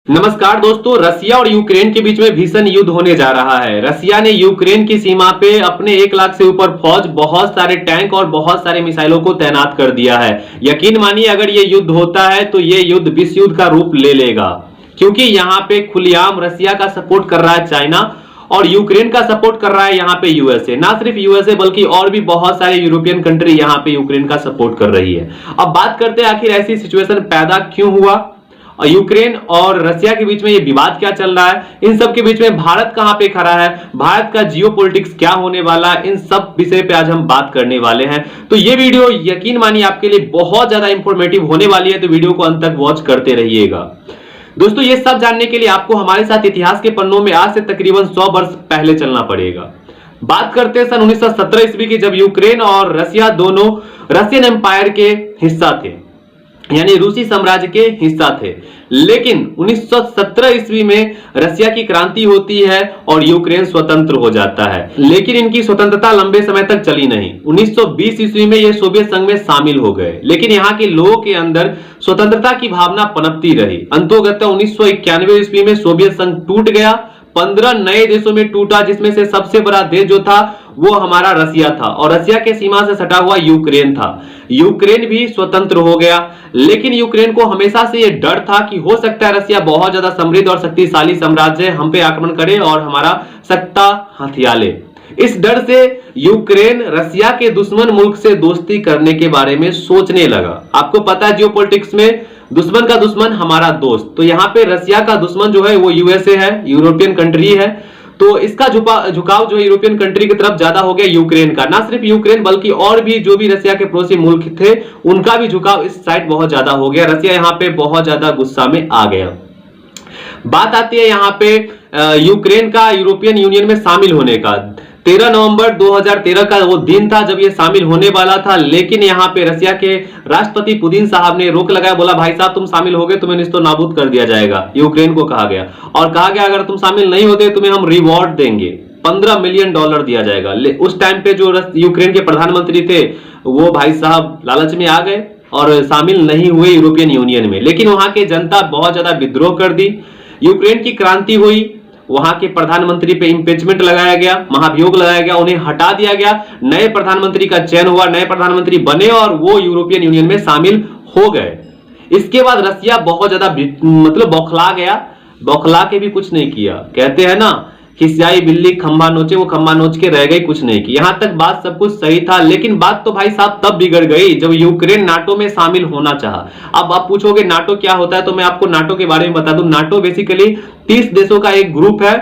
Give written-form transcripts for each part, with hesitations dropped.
नमस्कार दोस्तों, रसिया और यूक्रेन के बीच में भीषण युद्ध होने जा रहा है। रसिया ने यूक्रेन की सीमा पे अपने 1 लाख से ऊपर फौज, बहुत सारे टैंक और बहुत सारे मिसाइलों को तैनात कर दिया है। यकीन मानिए, अगर ये युद्ध होता है तो ये युद्ध विश्व युद्ध का रूप ले लेगा, क्योंकि यहाँ पे खुलेआम रसिया का सपोर्ट कर रहा है चाइना और यूक्रेन का सपोर्ट कर रहा है यहाँ पे यूएसए। ना सिर्फ यूएसए बल्कि और भी बहुत सारे यूरोपियन कंट्री यहाँ पे यूक्रेन का सपोर्ट कर रही है। अब बात करते हैं आखिर ऐसी सिचुएशन पैदा क्यों हुआ और यूक्रेन और रसिया के बीच में ये विवाद क्या चल रहा है, इन सब के बीच में भारत कहां पे खड़ा है, भारत का जियोपॉलिटिक्स क्या होने वाला है, इन सब विषय पे आज हम बात करने वाले हैं। तो ये वीडियो यकीन मानिए आपके लिए बहुत ज्यादा इंफॉर्मेटिव होने वाली है, तो वीडियो को अंत तक वॉच करते रहिएगा। दोस्तों, ये सब जानने के लिए आपको हमारे साथ इतिहास के पन्नों में आज से तकरीबन 100 वर्ष पहले चलना पड़ेगा। बात करते हैं सन 1917 ईस्वी की, जब यूक्रेन और रसिया दोनों रशियन एम्पायर के हिस्सा थे, यानी रूसी साम्राज्य के हिस्सा थे। लेकिन 1917 ईस्वी में रसिया की क्रांति होती है और यूक्रेन स्वतंत्र हो जाता है। लेकिन इनकी स्वतंत्रता लंबे समय तक चली नहीं। 1920 ईस्वी में ये सोवियत संघ में शामिल हो गए, लेकिन यहाँ के लोगों के अंदर स्वतंत्रता की भावना पनपती रही। अंततः 1991 ईस्वी में सोवियत संघ टूट गया, 15 नए देशों में टूटा, जिसमें से सबसे बड़ा देश जो था वो हमारा रसिया था और रसिया के सीमा से सटा हुआ यूक्रेन था। यूक्रेन भी स्वतंत्र हो गया, लेकिन यूक्रेन को हमेशा से यह डर था कि हो सकता है रसिया बहुत ज्यादा समृद्ध और शक्तिशाली साम्राज्य हम पे आक्रमण करे और हमारा सत्ता हथिया ले। इस डर से यूक्रेन रसिया के दुश्मन मुल्क से दोस्ती करने के बारे में सोचने लगा। आपको पता है जियोपॉलिटिक्स में दुश्मन का दुश्मन हमारा दोस्त, तो यहाँ पे रसिया का दुश्मन जो है वो यूएसए है, यूरोपियन कंट्री है। तो इसका झुकाव जो है यूरोपियन कंट्री की तरफ ज्यादा हो गया यूक्रेन का। ना सिर्फ यूक्रेन बल्कि और भी जो भी रसिया के पड़ोसी मुल्क थे उनका भी झुकाव इस साइड बहुत ज्यादा हो गया। रसिया यहाँ पे बहुत ज्यादा गुस्सा में आ गया। बात आती है यहाँ पे यूक्रेन का यूरोपियन यूनियन में शामिल होने का। 13 नवंबर 2013 का वो दिन था जब ये शामिल होने वाला था, लेकिन यहाँ पे रसिया के राष्ट्रपति पुतिन साहब ने रोक लगाया, बोला भाई साहब तुम शामिल हो गए, तुम्हें निस्तो नाबूद कर दिया जाएगा। यूक्रेन को कहा गया और कहा गया अगर तुम शामिल नहीं होते तुम्हें हम रिवॉर्ड देंगे, $15 मिलियन दिया जाएगा। उस टाइम पे जो यूक्रेन के प्रधानमंत्री थे वो भाई साहब लालच में आ गए और शामिल नहीं हुए यूरोपियन यूनियन में। लेकिन वहां की जनता बहुत ज्यादा विद्रोह कर दी, यूक्रेन की क्रांति हुई, वहां के प्रधानमंत्री पे इंपीचमेंट लगाया गया, महाभियोग लगाया गया, उन्हें हटा दिया गया, नए प्रधानमंत्री का चयन हुआ, नए प्रधानमंत्री बने और वो यूरोपियन यूनियन में शामिल हो गए। इसके बाद रसिया बहुत ज्यादा बौखला गया, बौखला के भी कुछ नहीं किया। कहते हैं ना, खिसियाई बिल्ली खंभा नोचे, वो खंभा नोच के रह गई, कुछ नहीं की। यहां तक बात सब कुछ सही था, लेकिन बात तो भाई साहब तब बिगड़ गई जब यूक्रेन नाटो में शामिल होना चाहा। अब आप पूछोगे नाटो क्या होता है, तो मैं आपको नाटो के बारे में बता दूं। नाटो बेसिकली 30 देशों का एक ग्रुप है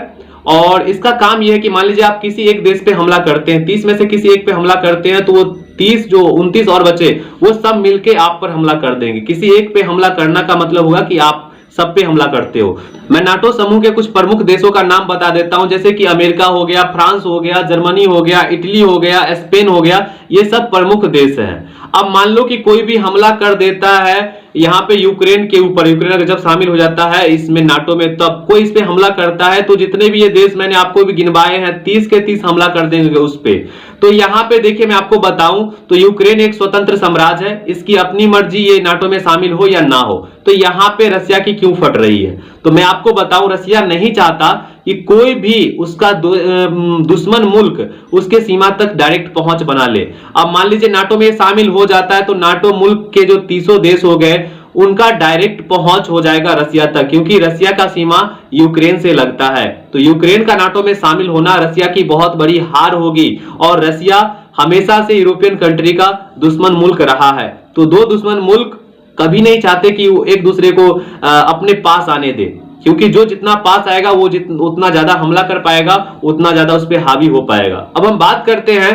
और इसका काम यह है कि मान लीजिए आप किसी एक देश पे हमला करते हैं, 30 में से किसी एक पे हमला करते हैं, तो वो 30 जो 29 और बचे वो सब मिलके आप पर हमला कर देंगे। किसी एक पे हमला करना का मतलब होगा कि आप सब पे हमला करते हो। मैं नाटो समूह के कुछ प्रमुख देशों का नाम बता देता हूं, जैसे कि अमेरिका हो गया, फ्रांस हो गया, जर्मनी हो गया, इटली हो गया, स्पेन हो गया, ये सब प्रमुख देश हैं। अब मान लो कि कोई भी हमला कर देता है यहाँ पे यूक्रेन के ऊपर, यूक्रेन अगर जब शामिल हो जाता है इसमें नाटो में, तब कोई इस पे हमला करता है तो जितने भी ये देश मैंने आपको भी गिनवाए हैं 30 के 30 हमला कर देंगे उस पे। तो यहाँ पे देखिए मैं आपको बताऊं तो यूक्रेन एक स्वतंत्र साम्राज्य है, इसकी अपनी मर्जी ये नाटो में शामिल हो या ना हो। तो यहाँ पे रसिया की क्यों फट रही है, तो मैं आपको बताऊं रसिया नहीं चाहता कि कोई भी उसका दुश्मन मुल्क उसके सीमा तक डायरेक्ट पहुंच बना ले। अब मान लीजिए नाटो में शामिल हो जाता है तो नाटो मुल्क के जो 30 देश हो गए उनका डायरेक्ट पहुंच हो जाएगा रसिया तक, क्योंकि रसिया का सीमा यूक्रेन से लगता है। तो यूक्रेन का नाटो में शामिल होना रसिया की बहुत बड़ी हार होगी और रसिया हमेशा से यूरोपियन कंट्री का दुश्मन मुल्क रहा है। तो दो दुश्मन मुल्क कभी नहीं चाहते कि वो एक दूसरे को अपने पास आने दे, क्योंकि जो जितना पास आएगा वो उतना ज्यादा हमला कर पाएगा, उतना ज्यादा उस पर हावी हो पाएगा। अब हम बात करते हैं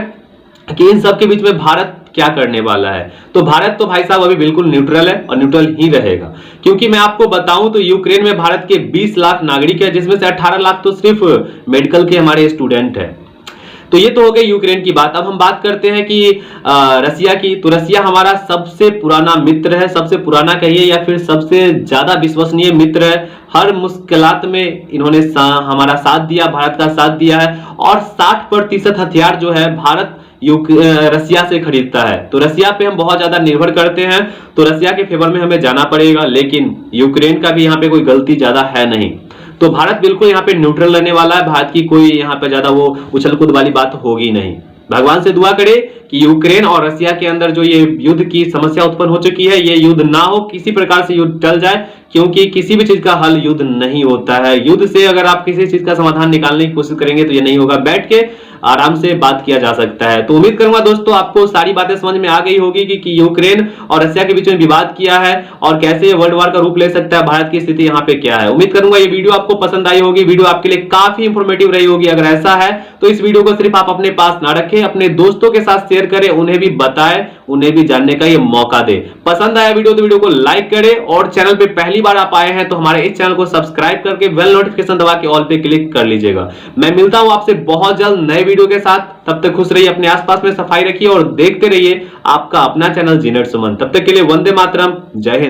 कि इन सब के बीच में भारत क्या करने वाला है। तो भारत तो भाई साहब अभी बिल्कुल न्यूट्रल है और न्यूट्रल ही रहेगा, क्योंकि मैं आपको बताऊं तो यूक्रेन में भारत के 20 लाख नागरिक है, जिसमें से 18 लाख तो सिर्फ मेडिकल के हमारे स्टूडेंट हैं। तो ये तो हो गई यूक्रेन की बात। अब हम बात करते हैं कि रसिया की। तो रसिया हमारा सबसे पुराना मित्र है, सबसे पुराना कहिए या फिर सबसे ज्यादा विश्वसनीय मित्र है। हर मुश्किलात में इन्होंने हमारा साथ दिया, भारत का साथ दिया है और 60% हथियार जो है भारत रसिया से खरीदता है। तो रसिया पे हम बहुत ज्यादा निर्भर करते हैं, तो रसिया के फेवर में हमें जाना पड़ेगा, लेकिन यूक्रेन का भी यहाँ पे कोई गलती ज्यादा है नहीं। तो भारत बिल्कुल यहाँ पे न्यूट्रल रहने वाला है, भारत की कोई यहाँ पे ज्यादा वो उछल कूद वाली बात होगी नहीं। भगवान से दुआ करें कि यूक्रेन और रसिया के अंदर जो ये युद्ध की समस्या उत्पन्न हो चुकी है, ये युद्ध ना हो, किसी प्रकार से युद्ध टल जाए, क्योंकि किसी भी चीज का हल युद्ध नहीं होता है। युद्ध से अगर आप किसी चीज का समाधान निकालने की कोशिश करेंगे तो ये नहीं होगा, बैठ के आराम से बात किया जा सकता है। तो उम्मीद करूंगा दोस्तों आपको सारी बातें समझ में आ गई होगी कि यूक्रेन और रसिया के बीच में विवाद किया है और कैसे ये वर्ल्ड वार का रूप ले सकता है, भारत की स्थिति यहाँ पे क्या है। उम्मीद करूंगा ये वीडियो आपको पसंद आई होगी, वीडियो आपके लिए काफी इंफॉर्मेटिव रही होगी। अगर ऐसा है तो इस वीडियो को सिर्फ आप अपने पास ना रखें, अपने दोस्तों के साथ शेयर करें, उन्हें भी बताएं, उन्हें भी जानने का ये मौका दे। पसंद आया वीडियो तो वीडियो को लाइक करें, और चैनल पे पहली बार आप आए हैं तो हमारे इस चैनल को सब्सक्राइब करके बेल नोटिफिकेशन दबा के ऑल पे क्लिक कर लीजिएगा। मैं मिलता हूं आपसे बहुत जल्द नए वीडियो के साथ, तब तक खुश रहिए, अपने आसपास में सफाई रखिए और देखते रहिए आपका अपना चैनल जी नेट सुमन। तब तक के लिए वंदे मातरम, जय हिंद।